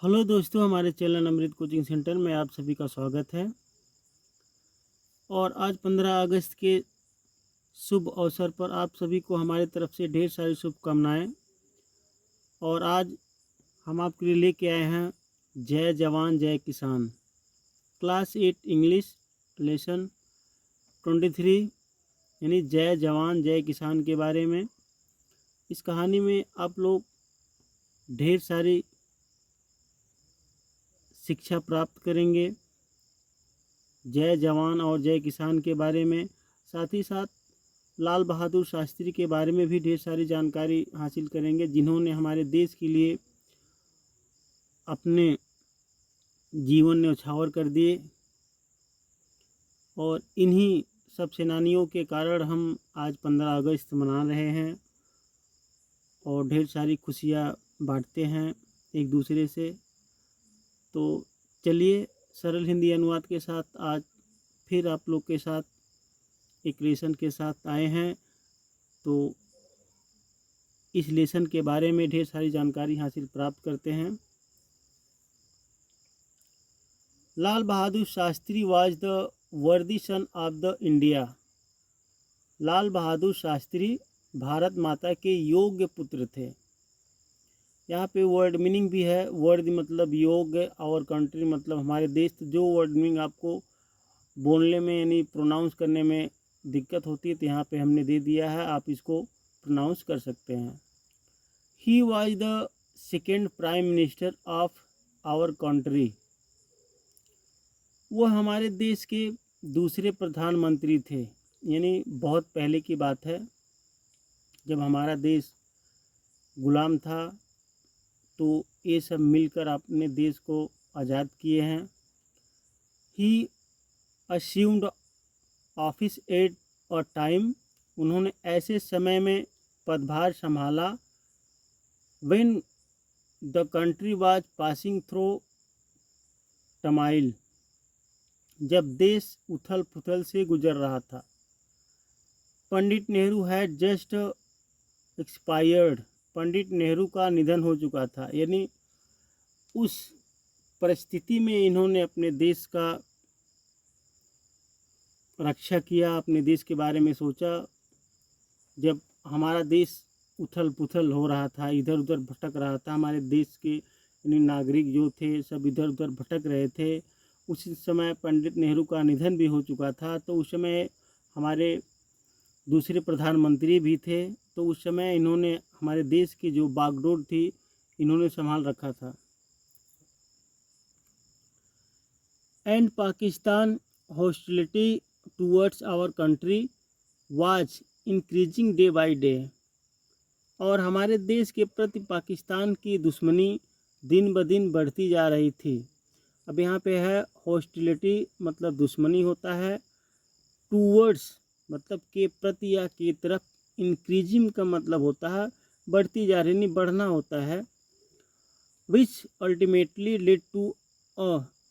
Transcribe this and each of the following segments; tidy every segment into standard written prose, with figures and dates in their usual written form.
Hello दोस्तों, हमारे channel अमृत coaching centre में आप सभी का स्वागत है। और आज 15 अगस्त के शुभ अवसर पर आप सभी को हमारी तरफ से ढेर सारी शुभकामनाएं। और आज हम आपके लिए लेके आए हैं जय जवान जय किसान क्लास 8 इंग्लिश लेसन 23 यानी जय जवान जय किसान के बारे में। इस कहानी में आप लोग ढेर सारी शिक्षा प्राप्त करेंगे जय जवान और जय किसान के बारे में। साथ ही साथ लाल बहादुर शास्त्री के बारे में भी ढेर सारी जानकारी हासिल करेंगे, जिन्होंने हमारे देश के लिए अपने जीवन न्यौछावर कर दिए। और इन्हीं सब सेनानियों के कारण हम आज 15 अगस्त मना रहे हैं और ढेर सारी खुशियाँ बांटते हैं एक दूसरे से। तो चलिए सरल हिंदी अनुवाद के साथ आज फिर आप लोग के साथ एक लेसन के साथ आए हैं। तो इस लेसन के बारे में ढेर सारी जानकारी हासिल प्राप्त करते हैं। लाल बहादुर शास्त्री वाज द वर्दी सन ऑफ द इंडिया। लाल बहादुर शास्त्री भारत माता के योग्य पुत्र थे। यहाँ पे वर्ड मीनिंग भी है। वर्ड मतलब योग्य और कंट्री मतलब हमारे देश। तो जो वर्ड मीनिंग आपको बोलने में यानी प्रोनाउंस करने में दिक्कत होती है तो यहाँ पे हमने दे दिया है, आप इसको प्रोनाउंस कर सकते हैं। He was the second prime minister of our country. वह हमारे देश के दूसरे प्रधानमंत्री थे, यानी बहुत पहले की बात है जब हमारा देश गुलाम था। तो ये सब मिलकर अपने देश को आज़ाद किए हैं। He assumed office at a time. उन्होंने ऐसे समय में पदभार संभाला when the country was passing through turmoil. जब देश उथल पुथल से गुजर रहा था। Pandit Nehru had just expired. Pandit Nehru का निधन हो चुका था, यानी उस परिस्थिति में इन्होंने अपने देश का रक्षा किया, अपने देश के बारे में सोचा। जब हमारा देश उथल पुथल हो रहा था, इधर उधर भटक रहा था, हमारे देश के यानी नागरिक जो थे सब इधर उधर भटक रहे थे। उस समय पंडित नेहरू का निधन भी हो चुका था। तो उस समय हमारे दूसरे प्रधानमंत्री भी थे। तो उस समय इन्होंने हमारे देश की जो बागडोर थी इन्होंने संभाल रखा था। And Pakistan hostility towards our country was increasing day by day. और हमारे देश के प्रति पाकिस्तान की दुश्मनी दिन ब दिन बढ़ती जा रही थी। अब यहाँ पे है हॉस्टिलिटी मतलब दुश्मनी होता है, टूवर्ड्स मतलब के प्रति या के तरफ, इंक्रीजिंग का मतलब होता है बढ़ती जा रही, बढ़ना होता है। Which ultimately led to a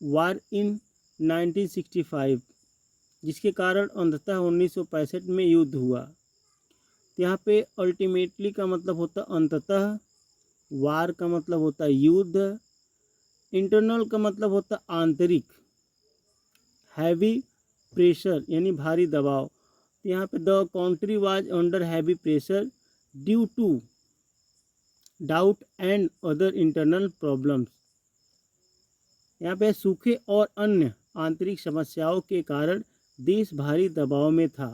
war in 1965। जिसके कारण अंततः 1965 में युद्ध हुआ। यहाँ पे अल्टीमेटली का मतलब होता अंततः, वार का मतलब होता युद्ध, इंटरनल का मतलब होता आंतरिक, हैवी प्रेशर यानी भारी दबाव। तो यहाँ पे the country was under heavy pressure due to डाउट एंड अदर इंटरनल प्रॉब्लम्स। यहाँ पे सूखे और अन्य आंतरिक समस्याओं के कारण देश भारी दबाव में था।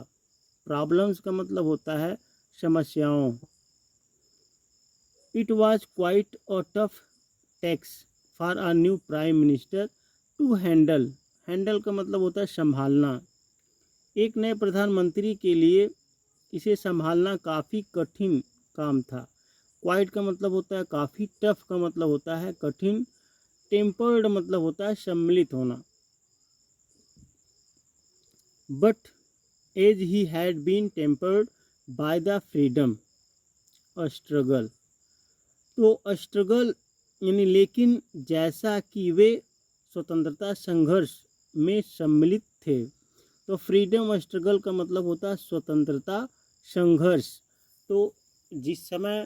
प्रॉब्लम्स का मतलब होता है समस्याओं। It was quite a tough टैक्स for a new prime minister to handle. Handle का मतलब होता है संभालना। एक नए प्रधानमंत्री के लिए इसे संभालना काफ़ी कठिन काम था। क्वाइट का मतलब होता है काफ़ी, टफ का मतलब होता है कठिन, टेम्पर्ड मतलब होता है सम्मिलित होना। But as he had been tempered by the freedom struggle. तो स्ट्रगल यानी लेकिन जैसा कि वे स्वतंत्रता संघर्ष में सम्मिलित थे। तो फ्रीडम स्ट्रगल का मतलब होता है स्वतंत्रता संघर्ष। तो जिस समय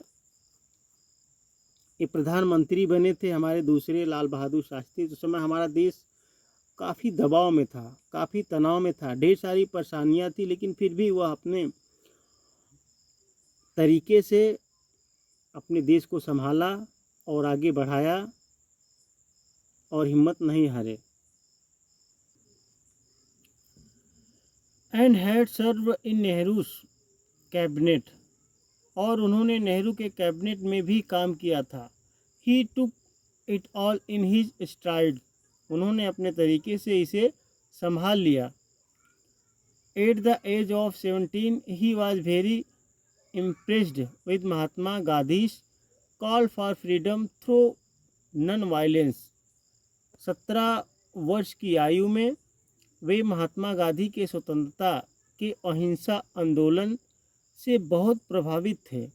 ये प्रधानमंत्री बने थे हमारे दूसरे लाल बहादुर शास्त्री। उस समय हमारा देश काफ़ी दबाव में था, काफ़ी तनाव में था, ढेर सारी परेशानियां थी, लेकिन फिर भी वह अपने तरीके से अपने देश को संभाला और आगे बढ़ाया और हिम्मत नहीं हारे। And had served in Nehru's cabinet, और उन्होंने नेहरू के कैबिनेट में भी काम किया था। He took it all in his stride, उन्होंने अपने तरीके से इसे संभाल लिया। At the age of 17 he was very impressed with Mahatma Gandhi's call for freedom through non violence. 17 वर्ष की आयु में वे महात्मा गांधी के स्वतंत्रता के अहिंसा आंदोलन से बहुत प्रभावित थे।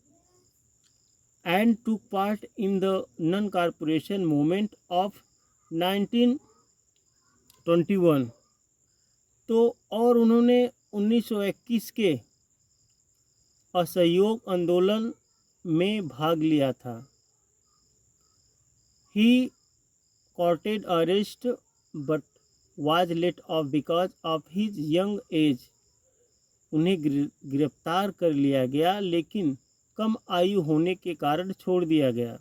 And took part in the non corporation movement of 1921, तो और उन्होंने 1921 के असहयोग आंदोलन में भाग लिया था। ही courted arrest but was let off because of his young age, उन्हें गिरफ्तार कर लिया गया लेकिन कम आयु होने के कारण छोड़ दिया गया।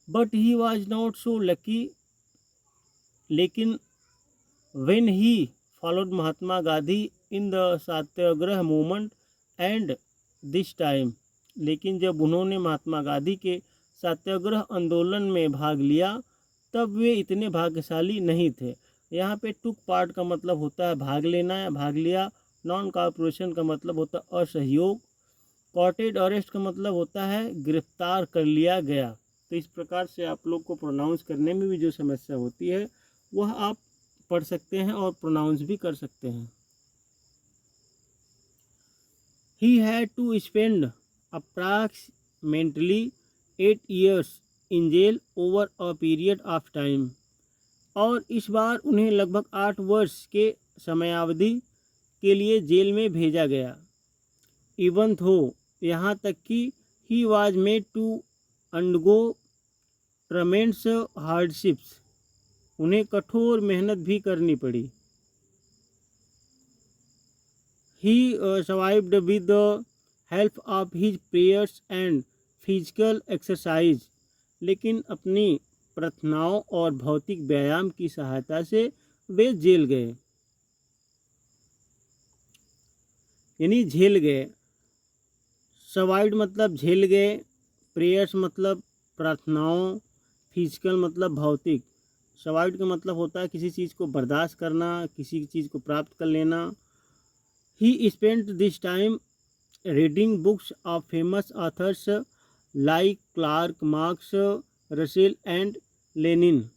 But he was not so lucky, लेकिन when he followed Mahatma Gandhi in the Satyagraha movement and this time, लेकिन जब उन्होंने महात्मा गांधी के सत्याग्रह आंदोलन में भाग लिया तब वे इतने भाग्यशाली नहीं थे। यहाँ पे टुक पार्ट का मतलब होता है भाग लेना या भाग लिया, नॉन कॉर्पोरेशन का मतलब होता है असहयोग, कॉटेड अरेस्ट का मतलब होता है गिरफ्तार कर लिया गया। तो इस प्रकार से आप लोग को प्रोनाउंस करने में भी जो समस्या होती है वह आप पढ़ सकते हैं और प्रोनाउंस भी कर सकते हैं। He had to spend approximately 8 years in jail over a period of time, और इस बार उन्हें लगभग 8 वर्ष के समयावधि के लिए जेल में भेजा गया। इवन थो, यहाँ तक कि he was made to undergo tremendous hardships, उन्हें कठोर मेहनत भी करनी पड़ी। He survived with the help of his prayers and physical exercise, लेकिन अपनी प्रार्थनाओं और भौतिक व्यायाम की सहायता से वे जेल गए, यानी झेल गए। सर्वाइव्ड मतलब झेल गए, प्रेयर्स मतलब प्रार्थनाओं, फिजिकल मतलब भौतिक। सर्वाइव्ड का मतलब होता है किसी चीज़ को बर्दाश्त करना, किसी चीज़ को प्राप्त कर लेना। He spent this time reading books of famous authors like Clark, Marx, Russell and Lenin,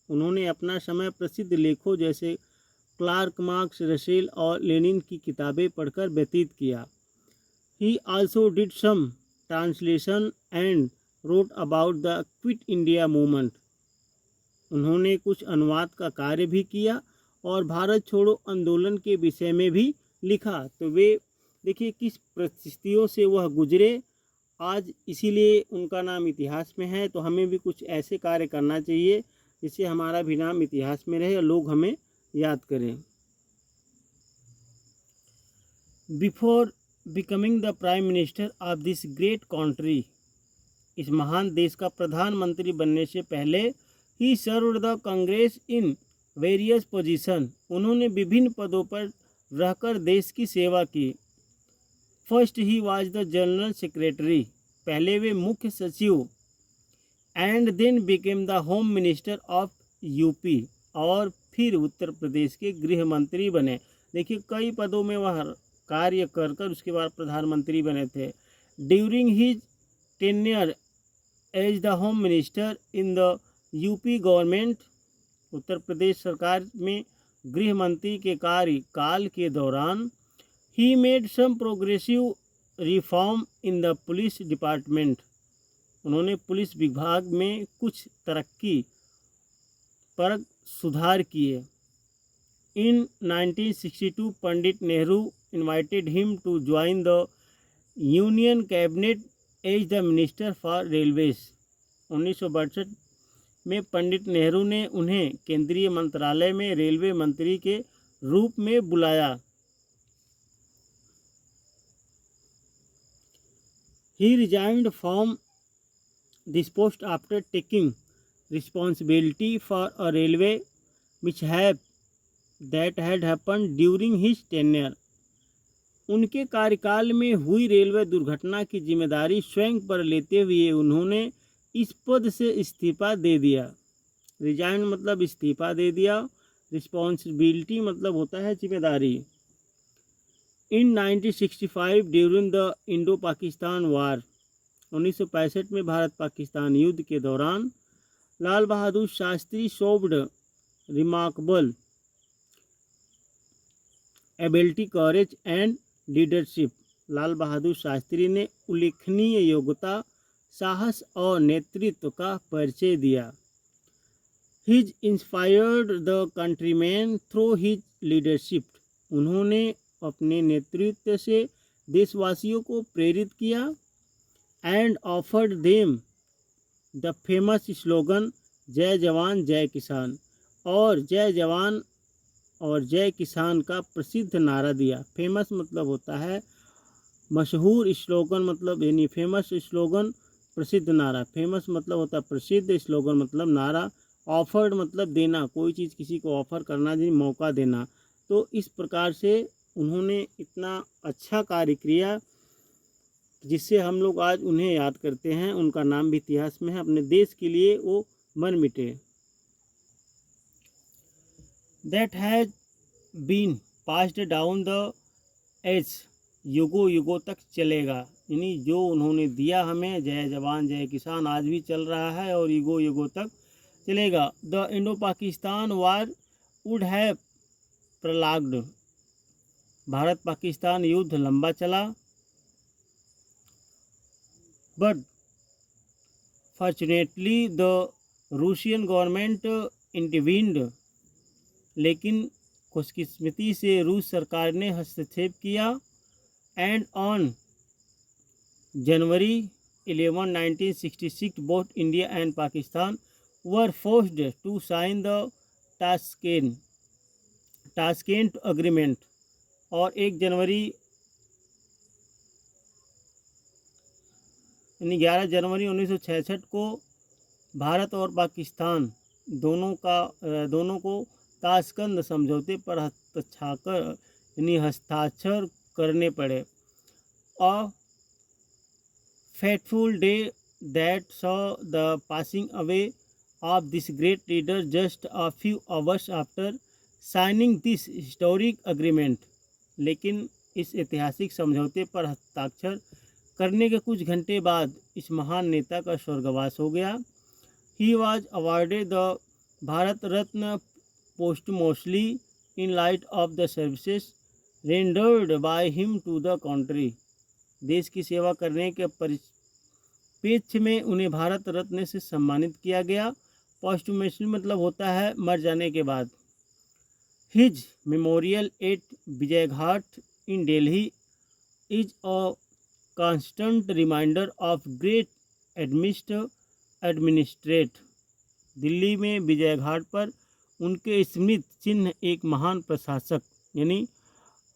उन्होंने अपना समय प्रसिद्ध लेखों जैसे क्लार्क, मार्क्स, रसेल और लेनिन की किताबें पढ़कर व्यतीत किया। He also did some translation and wrote about the Quit India movement, उन्होंने कुछ अनुवाद का कार्य भी किया और भारत छोड़ो आंदोलन के विषय में भी लिखा। तो वे देखिए किस परिस्थितियों से वह गुजरे, आज इसीलिए उनका नाम इतिहास में है। तो हमें भी कुछ ऐसे कार्य करना चाहिए जिससे हमारा भी नाम इतिहास में रहे और लोग हमें याद करें। Before becoming the prime minister of this great country, इस महान देश का प्रधानमंत्री बनने से पहले he served the Congress in various position, उन्होंने विभिन्न पदों पर रहकर देश की सेवा की। First he was the general secretary, पहले वे मुख्य सचिव, and then became the home minister of UP, और फिर उत्तर प्रदेश के गृह मंत्री बने। देखिए कई पदों में वह कार्य कर कर उसके बाद प्रधानमंत्री बने थे। During his tenure as the home minister in the UP government, Uttar Pradesh सरकार में गृह मंत्री के कार्यकाल के दौरान ही made some progressive reform in the police department, उन्होंने पुलिस विभाग में कुछ तरक्की पर सुधार किए। In 1962 Pandit Nehru invited him to join the union cabinet as the minister for railways, 1962 में पंडित नेहरू ने उन्हें केंद्रीय मंत्रालय में रेलवे मंत्री के रूप में बुलाया। He resigned from this post after taking responsibility for a railway mishap that had happened during his tenure. उनके कार्यकाल में हुई रेलवे दुर्घटना की जिम्मेदारी स्वयं पर लेते हुए उन्होंने इस पद से इस्तीफा दे दिया। रिजाइन मतलब इस्तीफा दे दिया, रिस्पॉन्सिबिलिटी मतलब होता है जिम्मेदारी। In 1965 during the Indo Pakistan war, 1965 में भारत पाकिस्तान युद्ध के दौरान Lal Bahadur Shastri showed remarkable ability, courage and leadership. Lal Bahadur Shastri ने उल्लेखनीय योग्यता, साहस और नेतृत्व का परिचय दिया। His inspired the countryman through his leadership, उन्होंने अपने नेतृत्व से देशवासियों को प्रेरित किया। And offered them the famous slogan Jai Jawan जय किसान, और जय जवान और जय किसान का प्रसिद्ध नारा दिया। फेमस मतलब होता है मशहूर, स्लोगन मतलब यानी फेमस स्लोगन, प्रसिद्ध नारा। फेमस मतलब होता है प्रसिद्ध, स्लोगन मतलब नारा। ऑफर्ड मतलब देना, कोई चीज़ किसी को ऑफर करना, जिन्हें मौका देना। तो इस प्रकार से उन्होंने इतना अच्छा कार्य किया जिससे हम लोग आज उन्हें याद करते हैं। उनका नाम भी इतिहास में है। अपने देश के लिए वो मर मिटे। That has been passed down the age, युगों युगों तक चलेगा। यानी जो उन्होंने दिया हमें, जय जवान जय किसान, आज भी चल रहा है और युगों युगों तक चलेगा। The Indo Pakistan war would have prolonged, Bharat Pakistan युद्ध लंबा चला। But fortunately the Russian government intervened, लेकिन खुशकिस्मती से रूस सरकार ने हस्तक्षेप किया। And on January 11, 1966 both India and Pakistan were forced to sign the Tashkent agreement, और 1 जनवरी यानी 11 जनवरी 1966 को भारत और पाकिस्तान दोनों को ताशकंद समझौते पर हस्ताक्षर करने पड़े। A fateful day that saw the passing away of this great leader just a few hours after signing this historic agreement, लेकिन इस ऐतिहासिक समझौते पर हस्ताक्षर करने के कुछ घंटे बाद इस महान नेता का स्वर्गवास हो गया। He was awarded the Bharat Ratna posthumously in light of the services rendered by him to the country, देश की सेवा करने के परिप्रेक्ष्य में उन्हें भारत रत्न से सम्मानित किया गया। पोस्टमोस्टली मतलब होता है मर जाने के बाद। His memorial at Vijay Ghat in Delhi is a constant reminder of great administrate, Delhi में विजय घाट पर उनके स्मृति चिन्ह एक महान प्रशासक, यानी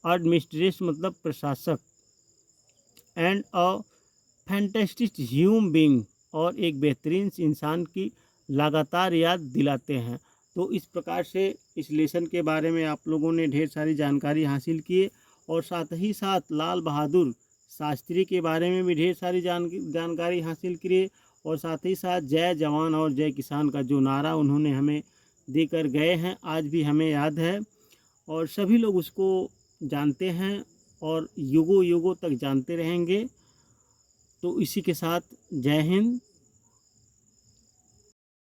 एडमिनिस्ट्रेशन मतलब प्रशासक, and a fantastic human being, और एक बेहतरीन इंसान की लगातार याद दिलाते हैं। तो इस प्रकार से इस लेसन के बारे में आप लोगों ने ढेर सारी जानकारी हासिल की, और साथ ही साथ लाल बहादुर शास्त्री के बारे में भी ढेर सारी जानकारी हासिल की, और साथ ही साथ जय जवान और जय किसान का जो नारा उन्होंने हमें देकर गए हैं आज भी हमें याद है, और सभी लोग उसको जानते हैं और युगों युगों तक जानते रहेंगे। तो इसी के साथ जय हिंद।